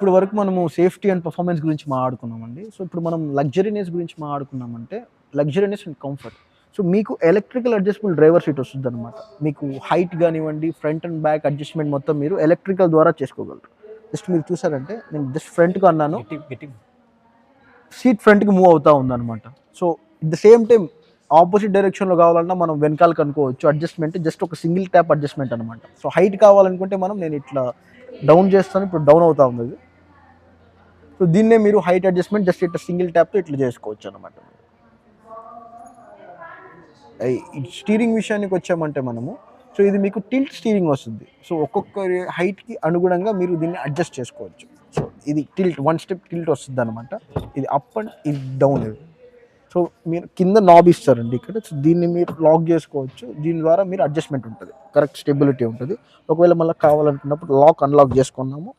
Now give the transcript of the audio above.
ఇప్పుడు వరకు మనము సేఫ్టీ అండ్ పర్ఫార్మెన్స్ గురించి మాట్లాడుకున్నామండి. సో, ఇప్పుడు మనం లగ్జరీనెస్ గురించి మాట్లాడుకున్నామంటే, లగ్జరీనెస్ అండ్ కంఫర్ట్. సో, మీకు ఎలక్ట్రికల్ అడ్జస్టబుల్ డ్రైవర్ సీట్ వస్తుందనమాట. మీకు హైట్ గానివ్వండి, ఫ్రంట్ అండ్ బ్యాక్ అడ్జస్ట్‌మెంట్ మొత్తం మీరు ఎలక్ట్రికల్ ద్వారా చేసుకోగలరు. జస్ట్ మీరు చూసారంటే నేను జస్ట్ ఫ్రంట్‌గా అన్నాను. సీట్ ఫ్రంట్‌కి మూవ్ అవుతా ఉందనమాట. So, at the same time opposite డైరెక్షన్‌లో కావాలన్నా మనం వెనకాలకి అనుకోవచ్చు. అడ్జస్ట్‌మెంట్ జస్ట్ ఒక సింగిల్ ట్యాప్ అడ్జస్ట్‌మెంట్ అనమాట. సో, హైట్ కావాలనుకుంటే నేను ఇట్లా డౌన్ చేస్తాను. ఇప్పుడు డౌన్ అవుతా ఉంది. సో, దీన్నే మీరు హైట్ అడ్జస్ట్‌మెంట్ జస్ట్ ఇట్లా సింగిల్ ట్యాప్‌తో ఇట్లా చేసుకోవచ్చు అనమాట. ఈ స్టీరింగ్ విషయానికి వచ్చామంటే సో, ఇది మీకు టిల్ట్ స్టీరింగ్ వస్తుంది. సో, ఒక్కొక్కరి హైట్‌కి అనుగుణంగా మీరు దీన్ని అడ్జస్ట్ చేసుకోవచ్చు. సో, ఇది టిల్ట్ వన్ స్టెప్ టిల్ట్ వస్తుందనమాట. ఇది అప్ అండ్ ఇది డౌన్ ఇది. సో, మీరు కింద నాబ్ ఇస్తారండి ఇక్కడ. సో, దీన్ని మీరు లాక్ చేసుకోవచ్చు. దీని ద్వారా మీరు అడ్జస్ట్‌మెంట్ ఉంటది. కరెక్ట్ స్టెబిలిటీ ఉంటది. ఒకవేళ మళ్ళీ కావాలనుకున్నప్పుడు లాక్, అన్‌లాక్ చేసుకున్నాము.